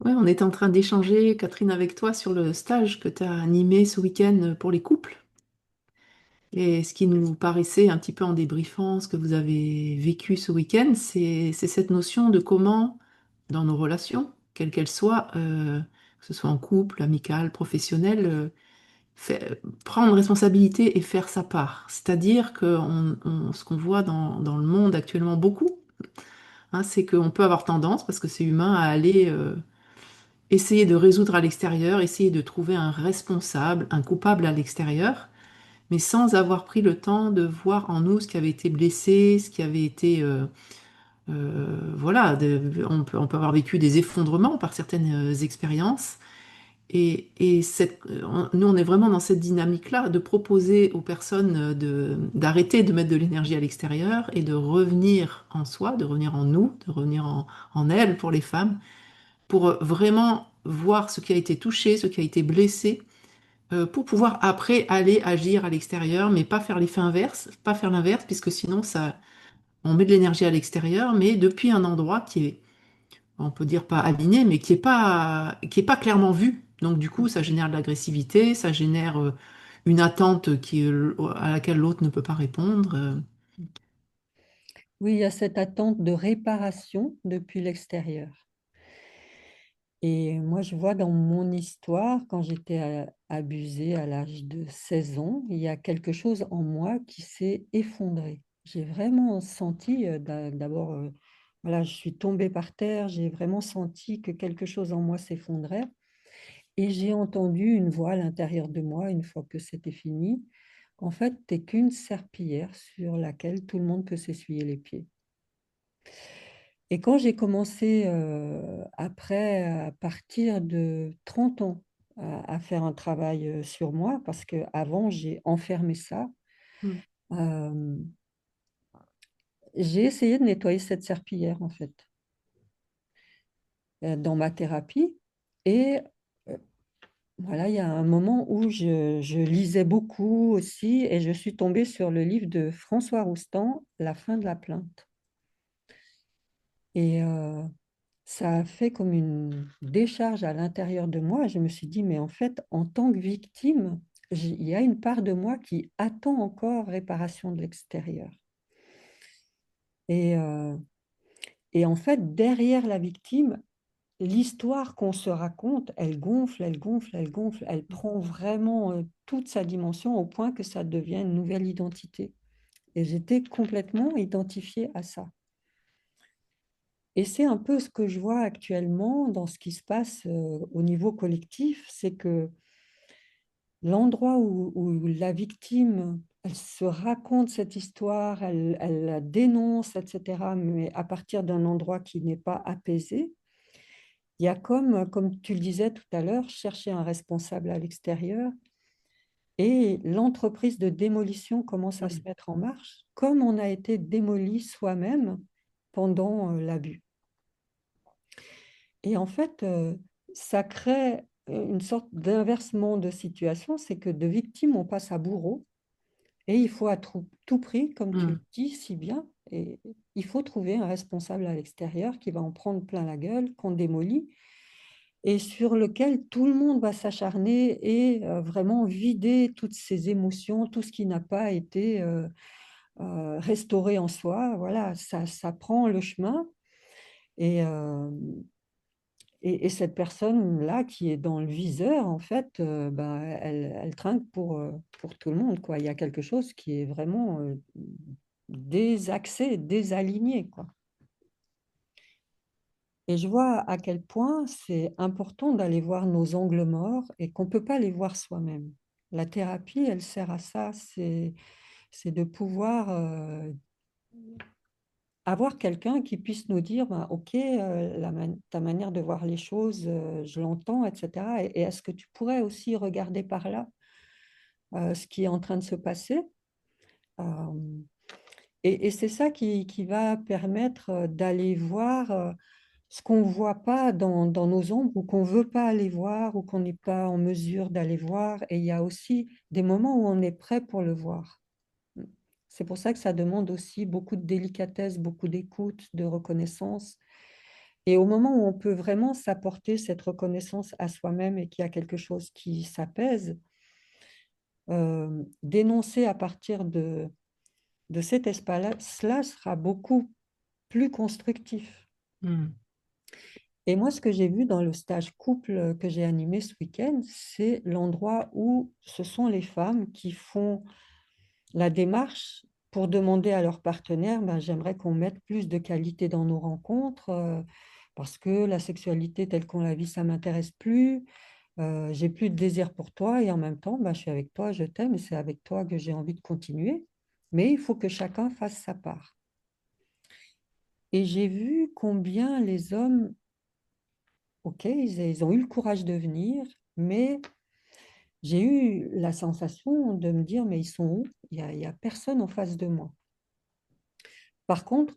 Ouais, on était en train d'échanger, Catherine, avec toi sur le stage que tu as animé ce week-end pour les couples. Et ce qui nous paraissait un petit peu en débriefant ce que vous avez vécu ce week-end, c'est cette notion de comment, dans nos relations, quelles qu'elles soient, que ce soit en couple, amical, professionnel, prendre responsabilité et faire sa part. C'est-à-dire que ce qu'on voit dans le monde actuellement beaucoup, hein, c'est qu'on peut avoir tendance, parce que c'est humain, à aller essayer de résoudre à l'extérieur, essayer de trouver un responsable, un coupable à l'extérieur, mais sans avoir pris le temps de voir en nous ce qui avait été blessé, ce qui avait été... voilà, on peut avoir vécu des effondrements par certaines expériences. Nous, on est vraiment dans cette dynamique-là de proposer aux personnes d'arrêter de mettre de l'énergie à l'extérieur et de revenir en soi, de revenir en nous, de revenir en elles pour les femmes, pour vraiment voir ce qui a été touché, ce qui a été blessé, pour pouvoir après aller agir à l'extérieur, mais pas faire l'effet inverse, pas faire l'inverse, puisque sinon on met de l'énergie à l'extérieur, mais depuis un endroit qui est, on peut dire pas aligné, mais qui est pas clairement vu. Donc du coup, ça génère de l'agressivité, ça génère une attente à laquelle l'autre ne peut pas répondre. Oui, il y a cette attente de réparation depuis l'extérieur. Et moi, je vois dans mon histoire, quand j'étais abusée à l'âge de 16 ans, il y a quelque chose en moi qui s'est effondré. J'ai vraiment senti, d'abord, voilà, je suis tombée par terre, j'ai vraiment senti que quelque chose en moi s'effondrait. Et j'ai entendu une voix à l'intérieur de moi, une fois que c'était fini. En fait, t'es qu'une serpillière sur laquelle tout le monde peut s'essuyer les pieds. Et quand j'ai commencé, après, à partir de 30 ans, à faire un travail sur moi, parce qu'avant, j'ai enfermé ça, Mm. euh, j'ai essayé de nettoyer cette serpillière, en fait, dans ma thérapie. Et voilà, il y a un moment où je lisais beaucoup aussi, et je suis tombée sur le livre de François Roustan, La fin de la plainte. Et ça a fait comme une décharge à l'intérieur de moi. Je me suis dit, mais en fait, en tant que victime, il y a une part de moi qui attend encore réparation de l'extérieur. Et, euh, et en fait, derrière la victime, l'histoire qu'on se raconte, elle gonfle, elle gonfle, elle gonfle, elle prend vraiment toute sa dimension au point que ça devient une nouvelle identité. Et j'étais complètement identifiée à ça. Et c'est un peu ce que je vois actuellement dans ce qui se passe au niveau collectif, c'est que l'endroit où la victime, elle se raconte cette histoire, elle la dénonce, etc., mais à partir d'un endroit qui n'est pas apaisé, il y a comme tu le disais tout à l'heure, chercher un responsable à l'extérieur et l'entreprise de démolition commence à se Mm. mettre en marche, comme on a été démoli soi-même pendant l'abus. Et en fait, ça crée une sorte d'inversement de situation, c'est que de victime, on passe à bourreau, et il faut à tout prix, comme tu le Mm. dis si bien, et il faut trouver un responsable à l'extérieur qui va en prendre plein la gueule, qu'on démolit, et sur lequel tout le monde va s'acharner et vraiment vider toutes ses émotions, tout ce qui n'a pas été restauré en soi. Voilà, ça prend le chemin. Et, et cette personne-là qui est dans le viseur, en fait, ben, elle trinque pour tout le monde, quoi. Il y a quelque chose qui est vraiment désaxé, désaligné, quoi. Et je vois à quel point c'est important d'aller voir nos angles morts et qu'on ne peut pas les voir soi-même. La thérapie, elle sert à ça, c'est de pouvoir avoir quelqu'un qui puisse nous dire, ben, OK, ta manière de voir les choses, je l'entends, etc. Et est-ce que tu pourrais aussi regarder par là ce qui est en train de se passer? Euh, et c'est ça qui va permettre d'aller voir ce qu'on ne voit pas dans nos ombres ou qu'on ne veut pas aller voir ou qu'on n'est pas en mesure d'aller voir. Et il y a aussi des moments où on est prêt pour le voir. C'est pour ça que ça demande aussi beaucoup de délicatesse, beaucoup d'écoute, de reconnaissance. Et au moment où on peut vraiment s'apporter cette reconnaissance à soi-même et qu'il y a quelque chose qui s'apaise, d'énoncer à partir de cet espace-là sera beaucoup plus constructif. Mm. Et moi, ce que j'ai vu dans le stage couple que j'ai animé ce week-end, c'est l'endroit où ce sont les femmes qui font la démarche pour demander à leur partenaire, ben, j'aimerais qu'on mette plus de qualité dans nos rencontres, parce que la sexualité telle qu'on la vit, ça m'intéresse plus, j'ai plus de désir pour toi et en même temps, ben, je suis avec toi, je t'aime et c'est avec toi que j'ai envie de continuer. Mais il faut que chacun fasse sa part. Et j'ai vu combien les hommes, ok, ils ont eu le courage de venir, mais j'ai eu la sensation de me dire, mais ils sont où? Il y a personne en face de moi. Par contre,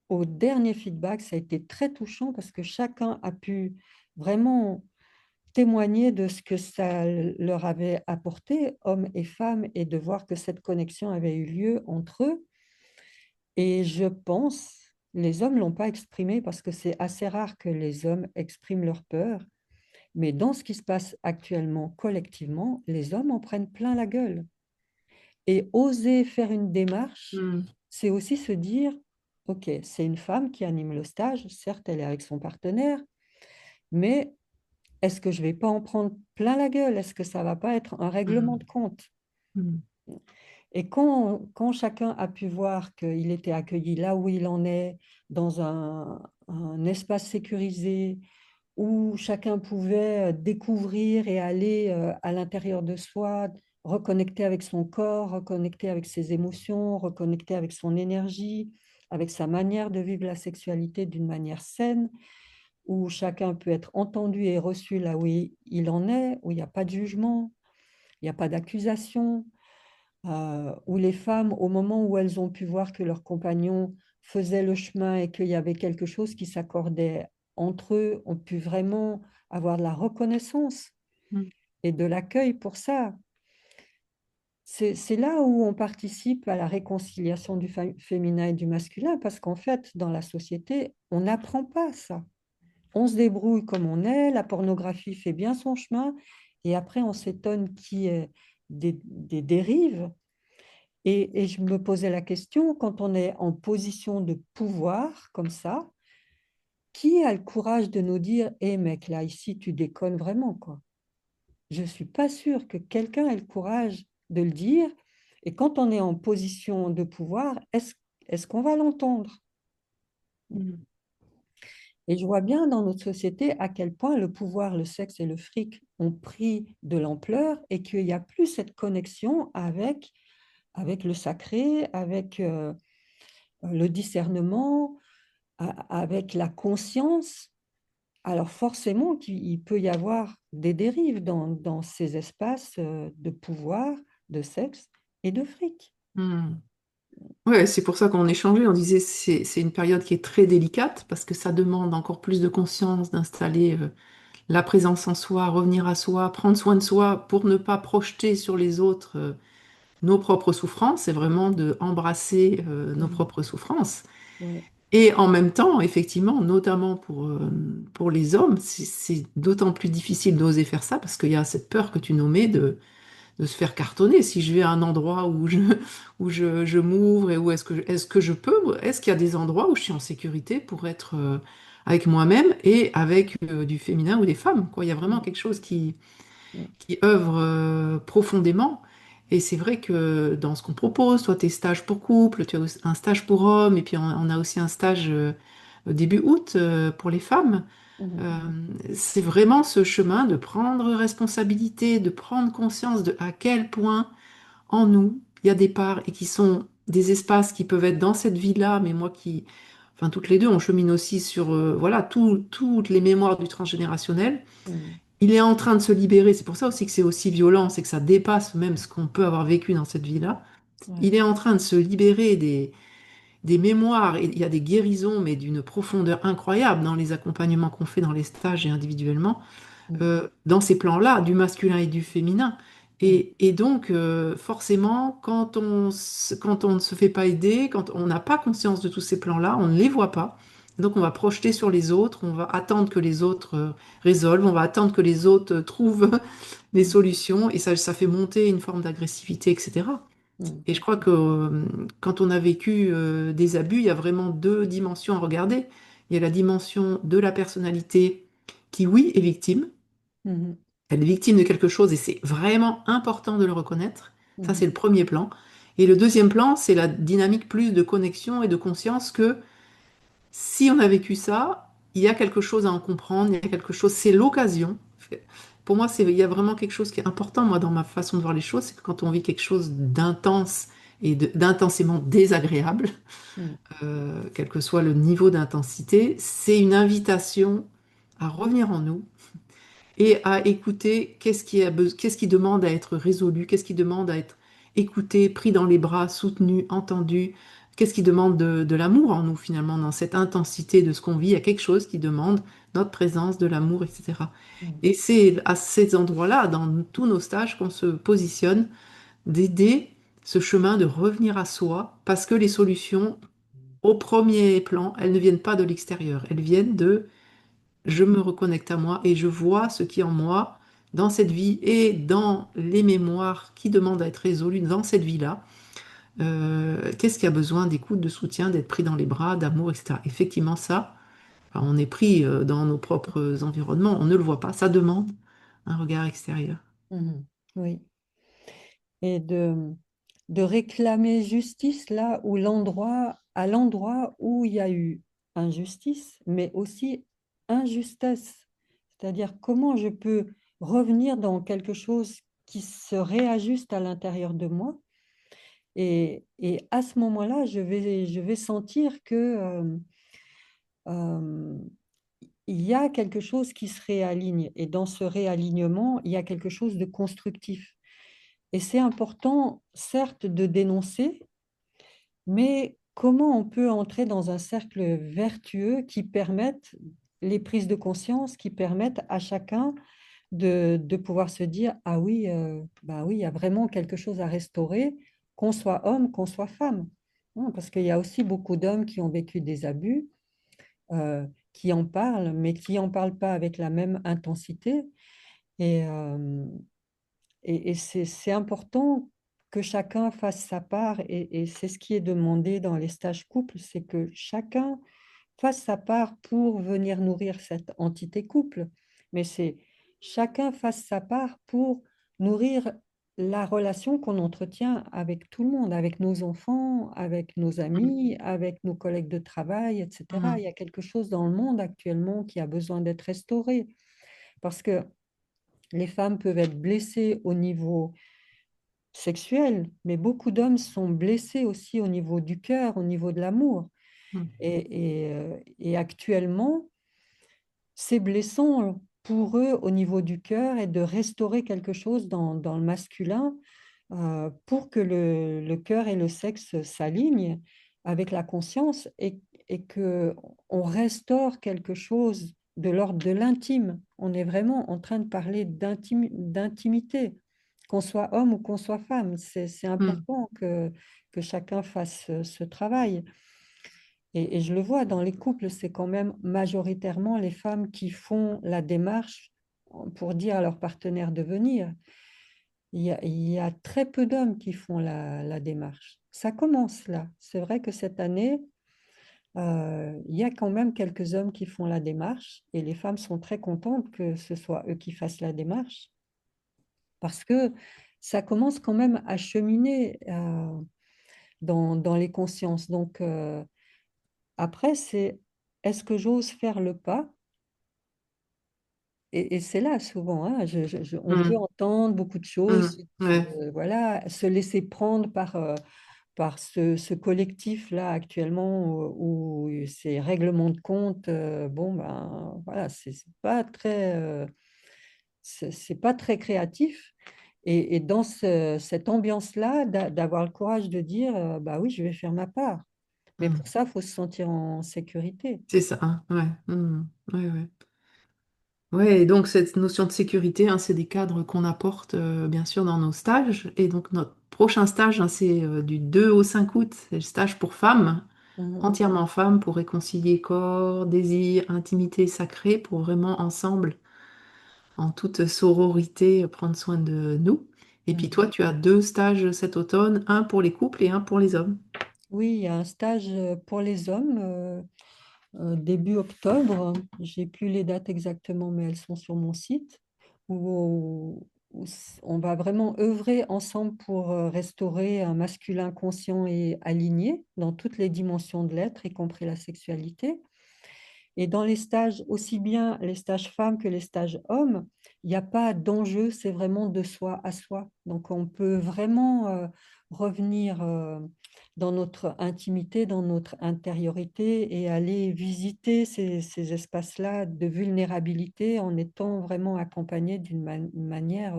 au dernier feedback, ça a été très touchant parce que chacun a pu vraiment témoigner de ce que ça leur avait apporté, hommes et femmes, et de voir que cette connexion avait eu lieu entre eux. Et je pense, les hommes ne l'ont pas exprimé parce que c'est assez rare que les hommes expriment leur peur, mais dans ce qui se passe actuellement collectivement, les hommes en prennent plein la gueule. Et oser faire une démarche, Mm. c'est aussi se dire, OK, c'est une femme qui anime le stage, certes, elle est avec son partenaire, mais est-ce que je ne vais pas en prendre plein la gueule? Est-ce que ça ne va pas être un règlement de Mm. compte? Mm. Et quand chacun a pu voir qu'il était accueilli là où il en est, dans un espace sécurisé, où chacun pouvait découvrir et aller à l'intérieur de soi, reconnecter avec son corps, reconnecter avec ses émotions, reconnecter avec son énergie, avec sa manière de vivre la sexualité d'une manière saine, où chacun peut être entendu et reçu là où il en est, où il n'y a pas de jugement, il n'y a pas d'accusation, où les femmes, au moment où elles ont pu voir que leurs compagnons faisaient le chemin et qu'il y avait quelque chose qui s'accordait entre eux, ont pu vraiment avoir de la reconnaissance Mm. et de l'accueil pour ça. C'est là où on participe à la réconciliation du féminin et du masculin, parce qu'en fait, dans la société, on n'apprend pas ça. On se débrouille comme on est, la pornographie fait bien son chemin, et après on s'étonne qu'il y ait des dérives. Et je me posais la question, quand on est en position de pouvoir comme ça, qui a le courage de nous dire, hé mec, là, ici, tu déconnes vraiment, quoi. Je ne suis pas sûre que quelqu'un ait le courage de le dire. Et quand on est en position de pouvoir, est-ce qu'on va l'entendre? Mm. Et je vois bien dans notre société à quel point le pouvoir, le sexe et le fric ont pris de l'ampleur et qu'il n'y a plus cette connexion avec le sacré, avec le discernement, avec la conscience. Alors forcément qu'il peut y avoir des dérives dans ces espaces de pouvoir, de sexe et de fric. Mm. Ouais, c'est pour ça qu'on échangeait. On disait c'est une période qui est très délicate parce que ça demande encore plus de conscience d'installer la présence en soi, revenir à soi, prendre soin de soi pour ne pas projeter sur les autres nos propres souffrances. C'est vraiment de embrasser nos Mhm. propres souffrances. Ouais, Et en même temps, effectivement, notamment pour les hommes, c'est d'autant plus difficile d'oser faire ça parce qu'il y a cette peur que tu nommais de se faire cartonner. Si je vais à un endroit je m'ouvre et où est-ce que je peux, est-ce qu'il y a des endroits où je suis en sécurité pour être avec moi-même et avec du féminin ou des femmes, quoi. Il y a vraiment mhm, quelque chose ouais, qui œuvre profondément. Et c'est vrai que dans ce qu'on propose, toi, tes stages pour couple, tu as aussi un stage pour hommes, et puis on a aussi un stage début août pour les femmes. mhm, Euh, c'est vraiment ce chemin de prendre responsabilité, de prendre conscience de à quel point en nous il y a des parts et qui sont des espaces qui peuvent être dans cette vie-là, mais moi qui, enfin toutes les deux, on chemine aussi sur voilà toutes les mémoires du transgénérationnel. mhm, Il est en train de se libérer, c'est pour ça aussi que c'est aussi violent, c'est que ça dépasse même ce qu'on peut avoir vécu dans cette vie-là. ouais, Il est en train de se libérer des mémoires, et il y a des guérisons, mais d'une profondeur incroyable dans les accompagnements qu'on fait dans les stages et individuellement, mhm, dans ces plans-là, du masculin et du féminin. mhm, Et donc, forcément, quand on ne se fait pas aider, quand on n'a pas conscience de tous ces plans-là, on ne les voit pas. Donc on va projeter sur les autres, on va attendre que les autres résolvent, on va attendre que les autres trouvent des mm, solutions et ça fait monter une forme d'agressivité, etc. mm, Et je crois que quand on a vécu des abus, il y a vraiment deux dimensions à regarder. Il y a la dimension de la personnalité qui, oui, est victime. mhm, Elle est victime de quelque chose et c'est vraiment important de le reconnaître. Ça, mhm, c'est le premier plan. Et le deuxième plan, c'est la dynamique plus de connexion et de conscience que si on a vécu ça, il y a quelque chose à en comprendre, il y a quelque chose, c'est l'occasion. Pour moi, il y a vraiment quelque chose qui est important, moi, dans ma façon de voir les choses, c'est que quand on vit quelque chose d'intense et d'intensément désagréable, mm, quel que soit le niveau d'intensité, c'est une invitation à revenir en nous et à écouter qu'est-ce qui demande à être résolu, qu'est-ce qui demande à être écouté, pris dans les bras, soutenu, entendu, qu'est-ce qui demande de l'amour en nous finalement, dans cette intensité de ce qu'on vit, il y a quelque chose qui demande notre présence, de l'amour, etc. mm, Et c'est à ces endroits-là, dans tous nos stages, qu'on se positionne, d'aider ce chemin de revenir à soi, parce que les solutions, au premier plan, elles ne viennent pas de l'extérieur, elles viennent de je me reconnecte à moi et je vois ce qui est en moi dans cette vie et dans les mémoires qui demandent à être résolues dans cette vie-là. Qu'est-ce qui a besoin d'écoute, de soutien, d'être pris dans les bras, d'amour, etc. Effectivement, ça, enfin, on est pris dans nos propres environnements, on ne le voit pas, ça demande un regard extérieur. mhm. Oui. Et de réclamer justice là où à l'endroit où il y a eu injustice, mais aussi injustesse. C'est-à-dire comment je peux revenir dans quelque chose qui se réajuste à l'intérieur de moi. Et à ce moment-là, je vais sentir que euh, il y a quelque chose qui se réaligne. Et dans ce réalignement, il y a quelque chose de constructif. Et c'est important, certes, de dénoncer, mais comment on peut entrer dans un cercle vertueux qui permette les prises de conscience, qui permettent à chacun de pouvoir se dire, ah oui, bah oui, il y a vraiment quelque chose à restaurer, qu'on soit homme, qu'on soit femme. Hein, parce qu'il y a aussi beaucoup d'hommes qui ont vécu des abus, qui en parlent, mais qui n'en parlent pas avec la même intensité. Et, et c'est important que chacun fasse sa part, et c'est ce qui est demandé dans les stages couples, c'est que chacun fasse sa part pour venir nourrir cette entité couple, mais c'est chacun fasse sa part pour nourrir la relation qu'on entretient avec tout le monde, avec nos enfants, avec nos amis, avec nos collègues de travail, etc. Il Mm, y a quelque chose dans le monde actuellement qui a besoin d'être restauré, parce que les femmes peuvent être blessées au niveau sexuel, mais beaucoup d'hommes sont blessés aussi au niveau du cœur, au niveau de l'amour. mm, Et actuellement, c'est blessant pour eux au niveau du cœur et de restaurer quelque chose dans le masculin pour que le cœur et le sexe s'alignent avec la conscience et que on restaure quelque chose de l'ordre de l'intime. On est vraiment en train de parler d'intimité, qu'on soit homme ou qu'on soit femme. C'est mm, important que chacun fasse ce travail. Et je le vois dans les couples, c'est quand même majoritairement les femmes qui font la démarche pour dire à leur partenaire de venir. Il y a très peu d'hommes qui font la démarche. Ça commence là. C'est vrai que cette année, il y a quand même quelques hommes qui font la démarche et les femmes sont très contentes que ce soit eux qui fassent la démarche parce que ça commence quand même à cheminer dans les consciences. Donc, après, c'est est-ce que j'ose faire le pas? Et c'est là souvent, hein, on peut mm, entendre beaucoup de mm, choses, ouais, voilà, se laisser prendre par ce collectif-là actuellement où ces règlements de compte, bon, ben, voilà, c'est pas très créatif. Et dans cette ambiance-là, d'avoir le courage de dire, bah oui, je vais faire ma part. Mais mm. pour ça, il faut se sentir en sécurité. C'est ça, hein, ouais, ouais, ouais. Ouais, et donc cette notion de sécurité, hein, c'est des cadres qu'on apporte bien sûr dans nos stages. Et donc notre prochain stage, hein, c'est du 2 au 5 août, c'est le stage pour femmes. Mhm. entièrement femmes pour réconcilier corps, désir, intimité sacrée, pour vraiment ensemble, en toute sororité, prendre soin de nous. Et puis toi, Mhm. tu as deux stages cet automne, un pour les couples et un pour les hommes. Oui, il y a un stage pour les hommes début octobre. J'ai plus les dates exactement, mais elles sont sur mon site, où on va vraiment œuvrer ensemble pour restaurer un masculin conscient et aligné dans toutes les dimensions de l'être, y compris la sexualité. Et dans les stages, aussi bien les stages femmes que les stages hommes, il n'y a pas d'enjeu, c'est vraiment de soi à soi. Donc on peut vraiment revenir dans notre intimité, dans notre intériorité et aller visiter ces espaces-là de vulnérabilité en étant vraiment accompagné d'une manière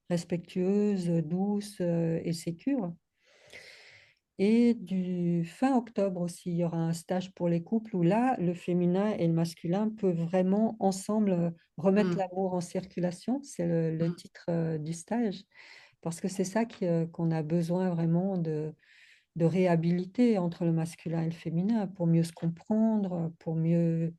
respectueuse, douce et sécure. Et du fin octobre aussi, il y aura un stage pour les couples où là, le féminin et le masculin peuvent vraiment ensemble remettre Mm, l'amour en circulation. C'est le mm, titre du stage, parce que c'est ça qu'on a besoin vraiment de réhabiliter entre le masculin et le féminin pour mieux se comprendre, pour mieux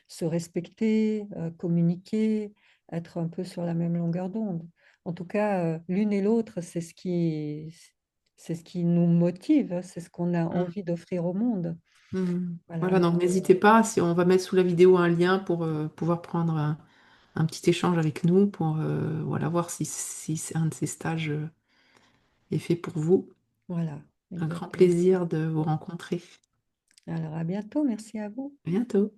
se respecter, communiquer, être un peu sur la même longueur d'onde. En tout cas, l'une et l'autre, c'est ce qui nous motive, hein, c'est ce qu'on a mm, envie d'offrir au monde. mm. Voilà, Voilà, donc donc n'hésitez pas, si on va mettre sous la vidéo un lien pour pouvoir prendre un petit échange avec nous pour voilà, voir si c'est un de ces stages est fait pour vous. voilà, Un grand exactement. plaisir de vous rencontrer. Alors à bientôt, merci à vous. À bientôt.